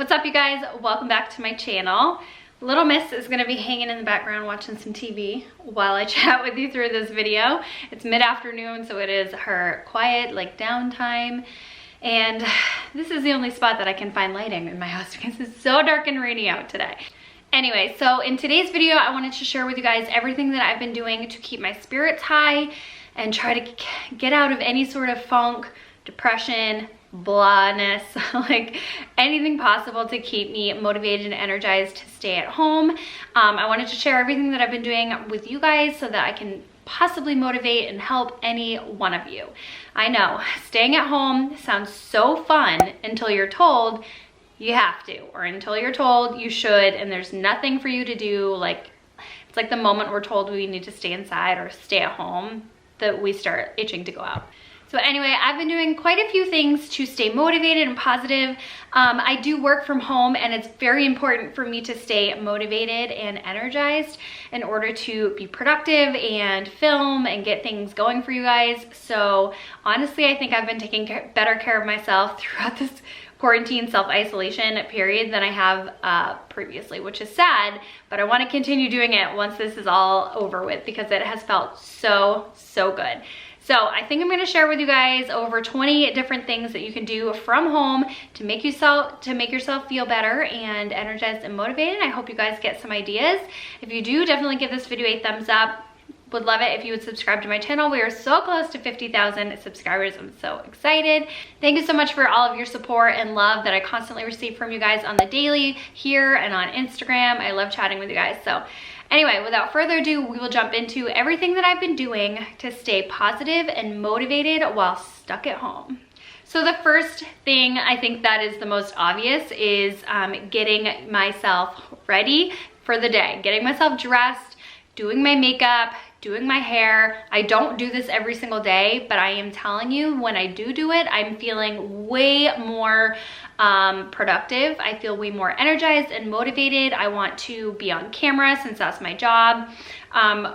What's up, you guys? Welcome back to my channel. Little Miss is gonna be hanging in the background watching some TV while I chat with you through this video. It's mid-afternoon, so it is her quiet, like, downtime. And this is the only spot that I can find lighting in my house because it's so dark and rainy out today. Anyway, so in today's video, I wanted to share with you guys everything that I've been doing to keep my spirits high and try to get out of any sort of funk, depression, blahness, like anything possible to keep me motivated and energized to stay at home. I wanted to share everything that I've been doing with you guys so that I can possibly motivate and help any one of you. I know staying at home sounds so fun until you're told you have to, or until you're told you should, and there's nothing for you to do. Like, it's like the moment we're told we need to stay inside or stay at home that we start itching to go out. So anyway, I've been doing quite a few things to stay motivated and positive. I do work from home, and it's very important for me to stay motivated and energized in order to be productive and film and get things going for you guys. So honestly, I think I've been taking better care of myself throughout this quarantine self-isolation period than I have previously, which is sad, but I want to continue doing it once this is all over with because it has felt so good. So I think I'm going to share with you guys over 20 different things that you can do from home to make yourself feel better and energized and motivated. I hope you guys get some ideas. If you do, definitely give this video a thumbs up. Would love it if you would subscribe to my channel. We are so close to 50,000 subscribers. I'm so excited. Thank you so much for all of your support and love that I constantly receive from you guys on the daily here and on Instagram. I love chatting with you guys. So anyway, without further ado, we will jump into everything that I've been doing to stay positive and motivated while stuck at home. So the first thing I think that is the most obvious is getting myself ready for the day, getting myself dressed, doing my makeup, doing my hair. I don't do this every single day, but I am telling you, when I do it, I'm feeling way more productive. I feel way more energized and motivated. I want to be on camera since that's my job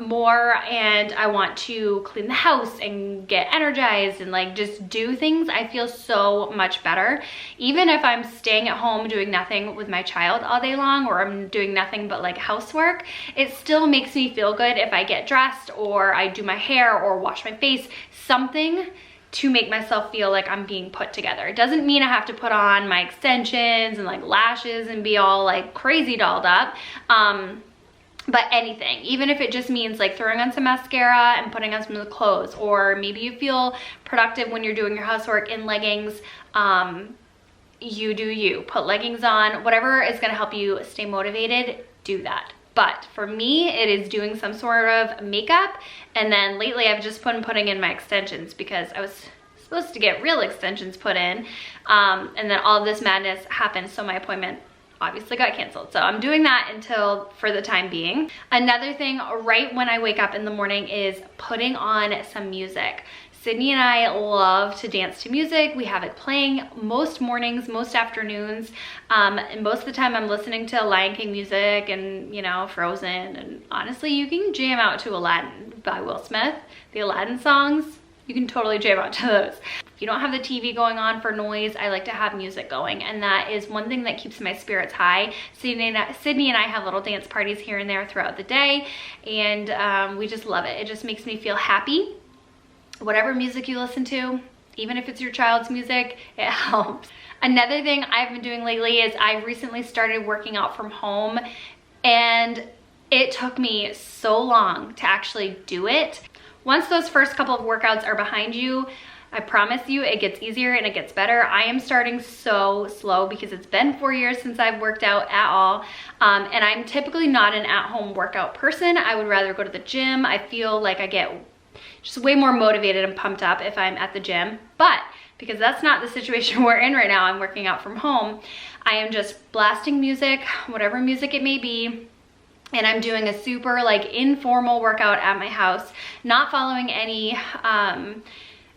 more, and I want to clean the house and get energized and like just do things. I feel so much better. Even if I'm staying at home doing nothing with my child all day long, or I'm doing nothing but like housework, it still makes me feel good if I get dressed or I do my hair or wash my face, something to make myself feel like I'm being put together. It doesn't mean I have to put on my extensions and like lashes and be all like crazy dolled up. But anything, even if it just means like throwing on some mascara and putting on some of the clothes, or maybe you feel productive when you're doing your housework in leggings, you do you. Put leggings on, whatever is gonna help you stay motivated, do that. But for me, it is doing some sort of makeup, and then lately I've just been putting in my extensions because I was supposed to get real extensions put in, and then all of this madness happened, so my appointment obviously got canceled. So I'm doing that until for the time being. Another thing right when I wake up in the morning is putting on some music. Sydney and I love to dance to music. We have it playing most mornings, most afternoons, and most of the time I'm listening to Lion King music and, you know, Frozen, and honestly, you can jam out to Aladdin by Will Smith. The Aladdin songs, you can totally jam out to those. If you don't have the TV going on for noise, I like to have music going, and that is one thing that keeps my spirits high. Sydney and I have little dance parties here and there throughout the day, and we just love it. It just makes me feel happy. Whatever music you listen to, even if it's your child's music, it helps. Another thing I've been doing lately is I recently started working out from home, and it took me so long to actually do it. Once those first couple of workouts are behind you, I promise you it gets easier and it gets better. I am starting so slow because it's been 4 years since I've worked out at all. And I'm typically not an at-home workout person. I would rather go to the gym. I feel like I get just way more motivated and pumped up if I'm at the gym. But because that's not the situation we're in right now, I'm working out from home, I am just blasting music, whatever music it may be, and I'm doing a super like informal workout at my house, not following any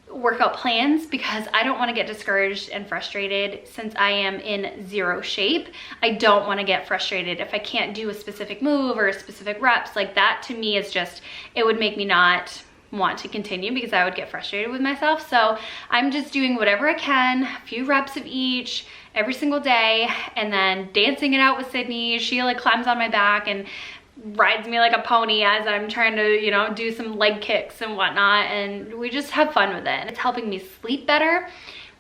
workout plans because I don't want to get discouraged and frustrated since I am in zero shape. I don't want to get frustrated if I can't do a specific move or a specific reps. Like that to me is just, it would make me not want to continue because I would get frustrated with myself. So I'm just doing whatever I can, a few reps of each every single day, and then dancing it out with Sydney. She like climbs on my back and rides me like a pony as I'm trying to, you know, do some leg kicks and whatnot, and we just have fun with it. It's helping me sleep better.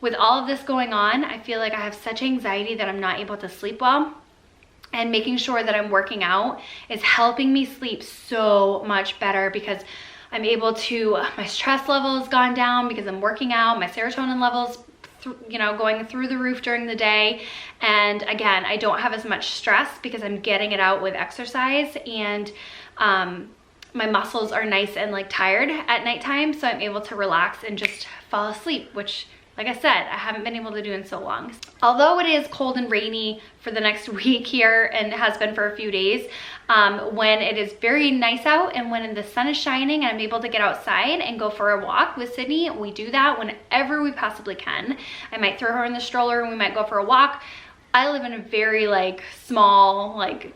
With all of this going on, I feel like I have such anxiety that I'm not able to sleep well, and making sure that I'm working out is helping me sleep so much better because I'm able to, my stress level has gone down because I'm working out, my serotonin levels, you know, going through the roof during the day. And again, I don't have as much stress because I'm getting it out with exercise, and my muscles are nice and like tired at nighttime, so I'm able to relax and just fall asleep, which, like I said, I haven't been able to do in so long. Although it is cold and rainy for the next week here, and it has been for a few days, when it is very nice out and when the sun is shining and I'm able to get outside and go for a walk with Sydney, we do that whenever we possibly can. I might throw her in the stroller and we might go for a walk. I live in a very like small, like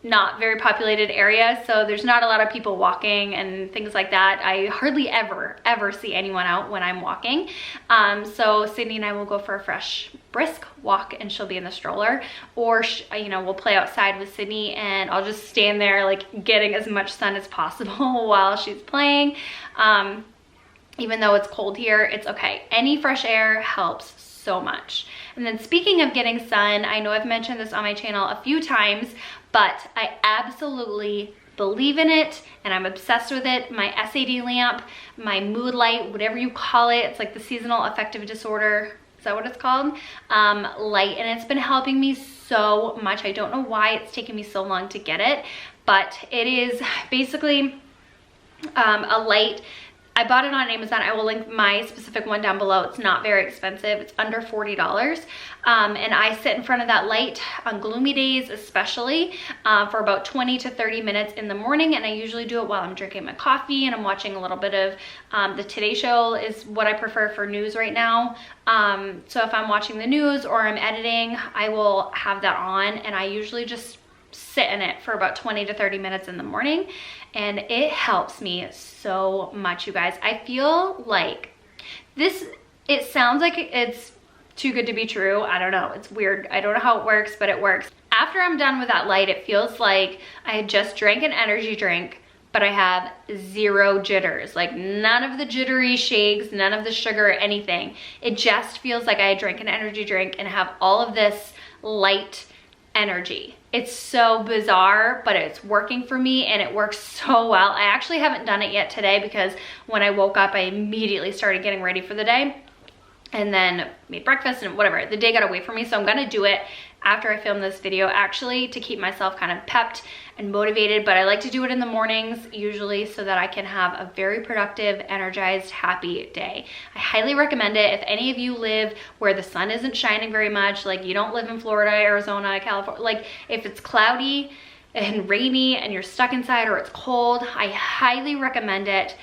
not very populated area, so there's not a lot of people walking and things like that. I hardly ever see anyone out when I'm walking. So Sydney and I will go for a fresh, brisk walk, and she'll be in the stroller, or you know, we'll play outside with Sydney and I'll just stand there like getting as much sun as possible while she's playing. Even though it's cold here, it's okay. Any fresh air helps so much. And then speaking of getting sun, I know I've mentioned this on my channel a few times, but I absolutely believe in it and I'm obsessed with it. My SAD lamp, my mood light, whatever you call it, it's like the seasonal affective disorder, is that what it's called? Light, and it's been helping me so much. I don't know why it's taken me so long to get it, but it is basically a light. I bought it on Amazon. I will link my specific one down below. It's not very expensive. It's under $40. And I sit in front of that light on gloomy days especially for about 20 to 30 minutes in the morning. And I usually do it while I'm drinking my coffee and I'm watching a little bit of the Today Show is what I prefer for news right now. So if I'm watching the news or I'm editing, I will have that on, and I usually just sit in it for about 20 to 30 minutes in the morning, and it helps me so much, you guys. I feel like this, it sounds like it's too good to be true. I don't know, it's weird. I don't know how it works, but it works. After I'm done with that light, it feels like I had just drank an energy drink, but I have zero jitters, like none of the jittery shakes, none of the sugar, anything. It just feels like I drank an energy drink and have all of this light energy. It's so bizarre, but it's working for me and it works so well. I actually haven't done it yet today because when I woke up, I immediately started getting ready for the day and then made breakfast and whatever. The day got away from me, so I'm gonna do it after I film this video actually to keep myself kind of pepped and motivated, but I like to do it in the mornings usually so that I can have a very productive, energized, happy day. I highly recommend it. If any of you live where the sun isn't shining very much, like you don't live in Florida, Arizona, California, like if it's cloudy and rainy and you're stuck inside or it's cold, I highly recommend it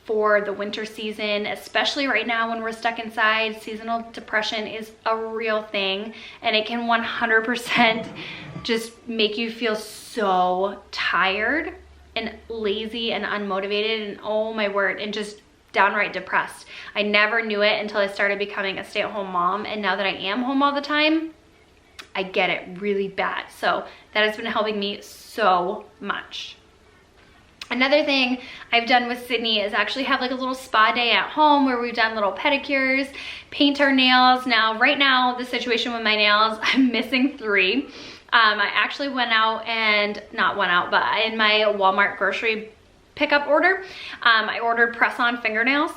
for the winter season, especially right now when we're stuck inside. Seasonal depression is a real thing and it can 100% just make you feel so tired and lazy and unmotivated and oh my word, and just downright depressed. I never knew it until I started becoming a stay-at-home mom, and now that I am home all the time, I get it really bad. So that has been helping me so much. Another thing I've done with Sydney is actually have like a little spa day at home where we've done little pedicures, paint our nails. Now, right now, the situation with my nails, I'm missing 3. I actually went out and, not went out, but in my Walmart grocery pickup order, I ordered press-on fingernails.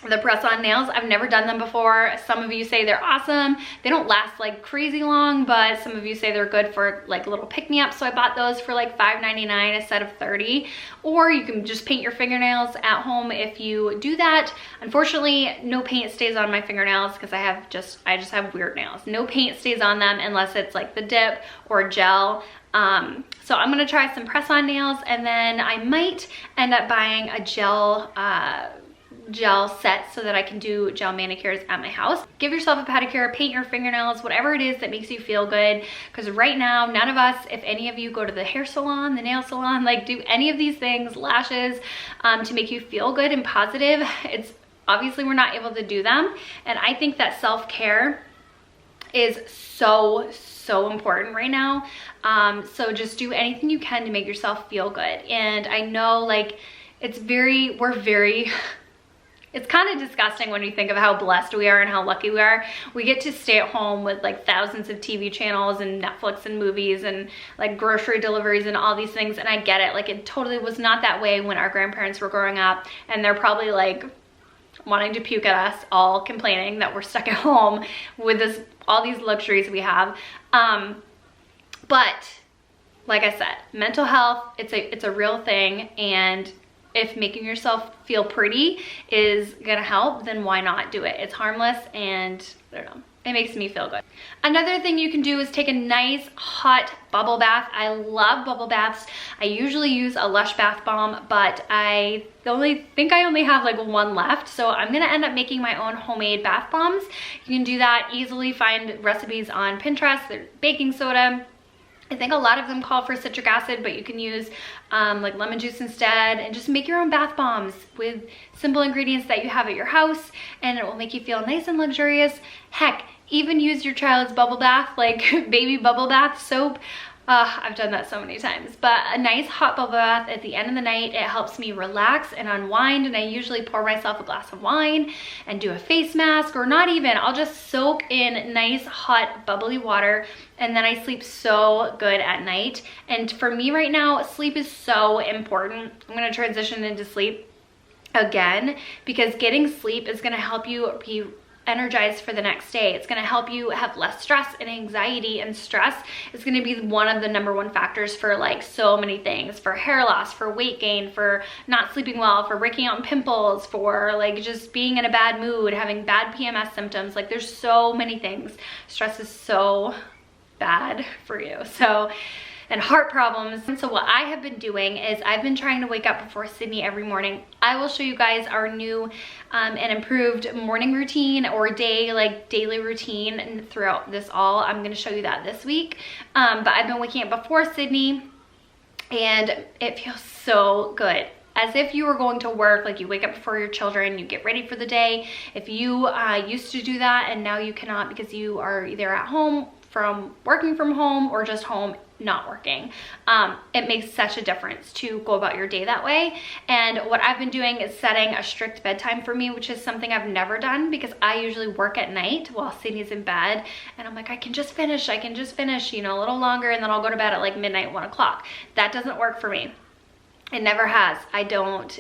The press-on nails, I've never done them before. Some of you say they're awesome. They don't last like crazy long, but some of you say they're good for like little pick-me-ups. So I bought those for like $5.99 a set of 30. Or you can just paint your fingernails at home if you do that. Unfortunately, no paint stays on my fingernails because I just have weird nails. No paint stays on them unless it's like the dip or gel. So I'm gonna try some press-on nails, and then I might end up buying a gel gel sets so that I can do gel manicures at my house. Give yourself a pedicure, paint your fingernails, whatever it is that makes you feel good. Because right now, none of us, if any of you go to the hair salon, the nail salon, like do any of these things, lashes, to make you feel good and positive, it's obviously we're not able to do them. And I think that self-care is so important right now. So just do anything you can to make yourself feel good. And I know like it's kind of disgusting when you think of how blessed we are and how lucky we are. We get to stay at home with like thousands of TV channels and Netflix and movies and like grocery deliveries and all these things. And I get it. Like it totally was not that way when our grandparents were growing up, and they're probably like wanting to puke at us, all complaining that we're stuck at home with all these luxuries we have. But like I said, mental health, it's a real thing. And if making yourself feel pretty is gonna help, then why not do it? It's harmless, and I don't know, it makes me feel good. Another thing you can do is take a nice hot bubble bath. I love bubble baths. I usually use a Lush bath bomb, but I think I only have like one left. So I'm gonna end up making my own homemade bath bombs. You can do that easily, find recipes on Pinterest. There's baking soda. I think a lot of them call for citric acid, but you can use like lemon juice instead, and just make your own bath bombs with simple ingredients that you have at your house, and it will make you feel nice and luxurious. Heck, even use your child's bubble bath, like baby bubble bath soap. I've done that so many times, but a nice hot bubble bath at the end of the night, it helps me relax and unwind. And I usually pour myself a glass of wine and do a face mask, or not even, I'll just soak in nice hot bubbly water, and then I sleep so good at night. And for me right now, sleep is so important. I'm gonna transition into sleep again, because getting sleep is gonna help you be energized for the next day. It's going to help you have less stress and anxiety, and stress is going to be one of the #1 factors for like so many things, for hair loss, for weight gain, for not sleeping well, for breaking out in pimples, for like just being in a bad mood, having bad PMS symptoms. Like there's so many things. Stress is so bad for you. And heart problems. And so what I have been doing is I've been trying to wake up before Sydney every morning. I will show you guys our new and improved morning routine or daily routine, and throughout this all, I'm gonna show you that this week. But I've been waking up before Sydney, and it feels so good. As if you were going to work, like you wake up before your children, you get ready for the day. If you used to do that and now you cannot because you are either at home from working from home or just home not working, it makes such a difference to go about your day that way. And what I've been doing is setting a strict bedtime for me, which is something I've never done, because I usually work at night while Sydney's in bed, and I'm like, I can just finish, you know, a little longer, and then I'll go to bed at like midnight, 1 o'clock. That doesn't work for me. It never has. I don't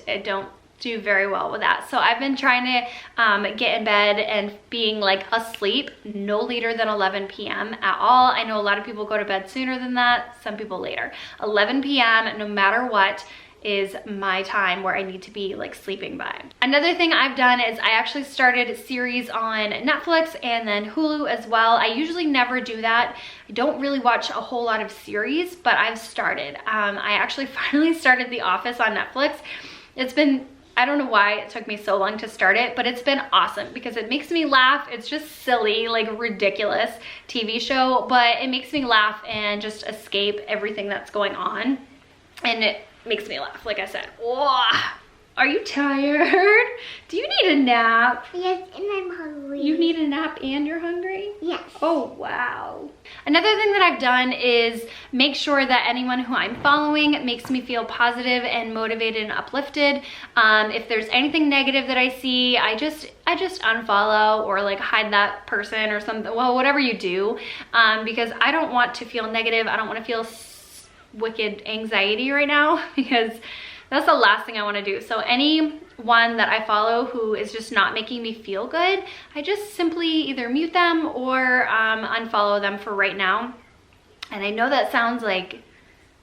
do very well with that. So I've been trying to get in bed and being like asleep no later than 11 p.m. at all. I know a lot of people go to bed sooner than that, some people later. 11 p.m. no matter what is my time where I need to be like sleeping by. Another thing I've done is I actually started a series on Netflix and then Hulu as well. I usually never do that. I don't really watch a whole lot of series, but I've started. I actually finally started The Office on Netflix. It's been, I don't know why it took me so long to start it, but it's been awesome because it makes me laugh. It's just silly, like ridiculous TV show, but it makes me laugh and just escape everything that's going on. And it makes me laugh, like I said. Whoa. Are you tired? Do you need a nap? Yes, and I'm hungry. You need a nap and you're hungry? Yes. Oh, wow. Another thing that I've done is make sure that anyone who I'm following makes me feel positive and motivated and uplifted. If there's anything negative that I see, I just unfollow or like hide that person or something. Well, whatever you do, because I don't want to feel negative. I don't want to feel wicked anxiety right now, because that's the last thing I want to do. So anyone that I follow who is just not making me feel good, I just simply either mute them or unfollow them for right now. And I know that sounds like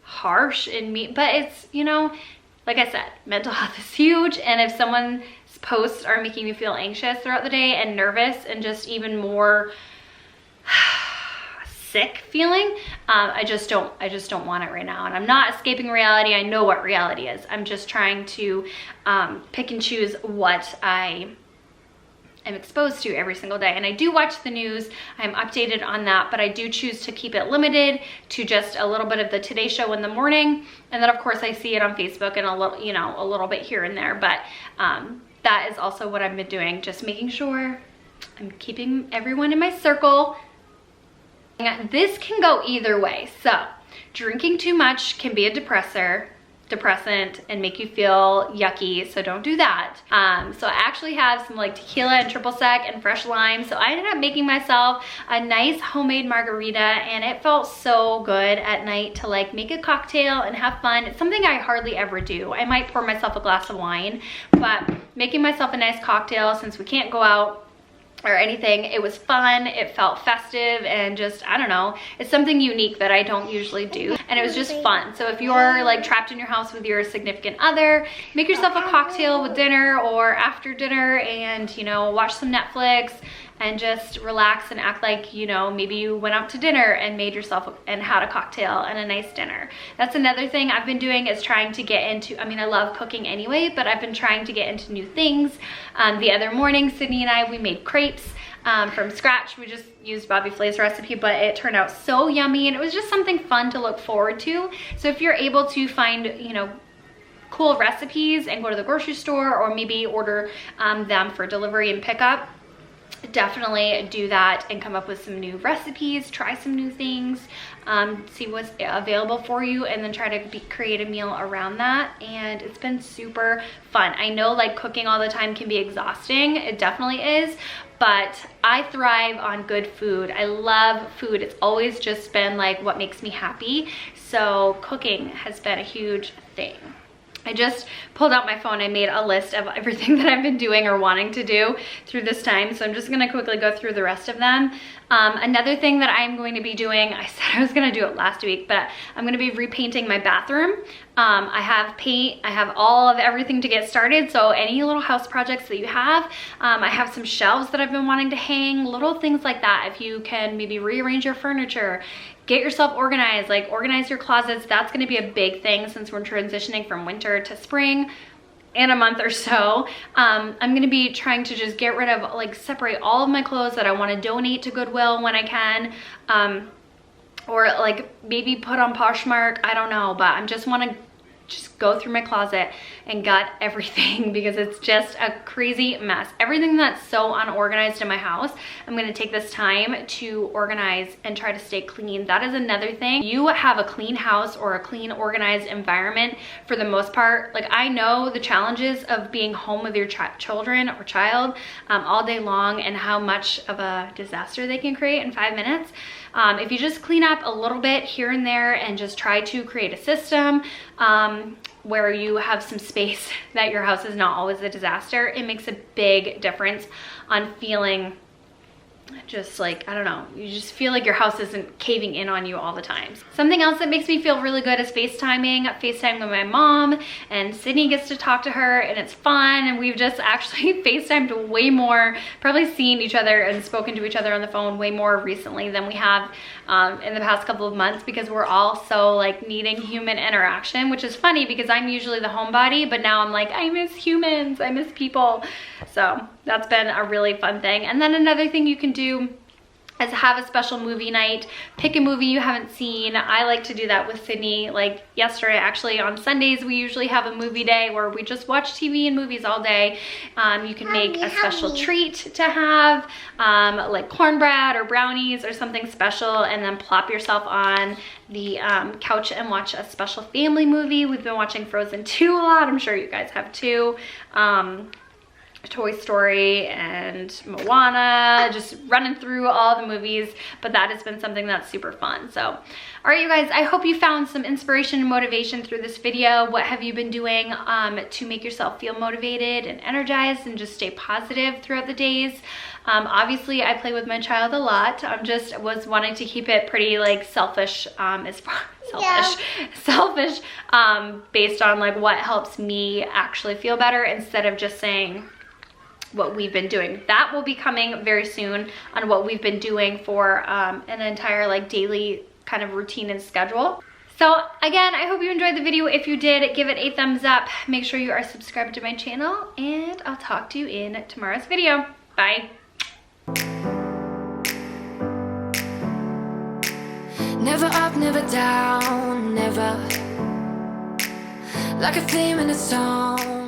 harsh and mean, but it's, you know, like I said, mental health is huge. And if someone's posts are making me feel anxious throughout the day and nervous and just even more sick feeling. I just don't want it right now. And I'm not escaping reality. I know what reality is. I'm just trying to pick and choose what I am exposed to every single day. And I do watch the news. I'm updated on that, but I do choose to keep it limited to just a little bit of the Today Show in the morning. And then of course I see it on Facebook and a little, you know, a little bit here and there. But that is also what I've been doing, just making sure I'm keeping everyone in my circle. This can go either way. So drinking too much can be a depressant and make you feel yucky, so don't do that. So I actually have some like tequila and triple sec and fresh lime, so I ended up making myself a nice homemade margarita, and it felt so good at night to like make a cocktail and have fun. It's something I hardly ever do. I might pour myself a glass of wine, but making myself a nice cocktail, since we can't go out or anything, it was fun, it felt festive, and just, I don't know, it's something unique that I don't usually do, and it was just fun. So if you're like trapped in your house with your significant other, make yourself a cocktail with dinner or after dinner, and, you know, watch some Netflix and just relax and act like, you know, maybe you went out to dinner and made yourself and had a cocktail and a nice dinner. That's another thing I've been doing, is trying to get into, I mean, I love cooking anyway, but I've been trying to get into new things. The other morning, Sydney and we made crepes from scratch. We just used Bobby Flay's recipe, but it turned out so yummy, and it was just something fun to look forward to. So if you're able to find, you know, cool recipes and go to the grocery store, or maybe order them for delivery and pickup, definitely do that and come up with some new recipes, try some new things, see what's available for you, and then try to create a meal around that. And it's been super fun. I know like cooking all the time can be exhausting. It definitely is, but I thrive on good food. I love food. It's always just been like what makes me happy. So cooking has been a huge thing. I just pulled out my phone. I made a list of everything that I've been doing or wanting to do through this time. So I'm just gonna quickly go through the rest of them. Another thing that I'm going to be doing, I said I was gonna do it last week, but I'm gonna be repainting my bathroom. I have paint, I have all of everything to get started. So any little house projects that you have, I have some shelves that I've been wanting to hang, little things like that. If you can maybe rearrange your furniture, get yourself organized, like organize your closets. That's gonna be a big thing since we're transitioning from winter to spring in a month or so. I'm gonna be trying to just get rid of, like, separate all of my clothes that I wanna donate to Goodwill when I can, or like maybe put on Poshmark, I don't know, but I just wanna just go through my closet and gut everything because it's just a crazy mess. Everything that's so unorganized in my house, I'm gonna take this time to organize and try to stay clean. That is another thing. You have a clean house or a clean, organized environment for the most part. Like, I know the challenges of being home with your children or child all day long, and how much of a disaster they can create in 5 minutes. If you just clean up a little bit here and there and just try to create a system where you have some space, that your house is not always a disaster, it makes a big difference on feeling just like, I don't know, you just feel like your house isn't caving in on you all the time. Something else that makes me feel really good is FaceTiming with my mom, and Sydney gets to talk to her, and it's fun, and we've just actually FaceTimed way more, probably seen each other and spoken to each other on the phone way more recently than we have in the past couple of months, because we're all so like needing human interaction, which is funny because I'm usually the homebody, but now I'm like, I miss humans, I miss people. So that's been a really fun thing. And then another thing you can do is have a special movie night. Pick a movie you haven't seen. I like to do that with Sydney. Like yesterday, actually, on Sundays, we usually have a movie day where we just watch TV and movies all day. You can make a special treat to have, like cornbread or brownies or something special, and then plop yourself on the couch and watch a special family movie. We've been watching Frozen 2 a lot. I'm sure you guys have too. Toy Story and Moana, just running through all the movies, but that has been something that's super fun. So, all right, you guys, I hope you found some inspiration and motivation through this video. What have you been doing to make yourself feel motivated and energized and just stay positive throughout the days? Obviously, I play with my child a lot. I'm just was wanting to keep it pretty like selfish, selfish, based on like what helps me actually feel better, instead of just saying, what we've been doing. That will be coming very soon on what we've been doing for an entire like daily kind of routine and schedule. So again, I hope you enjoyed the video. If you did, give it a thumbs up. Make sure you are subscribed to my channel, and I'll talk to you in tomorrow's video. Bye. Never up, never down, never. Like a theme in a song.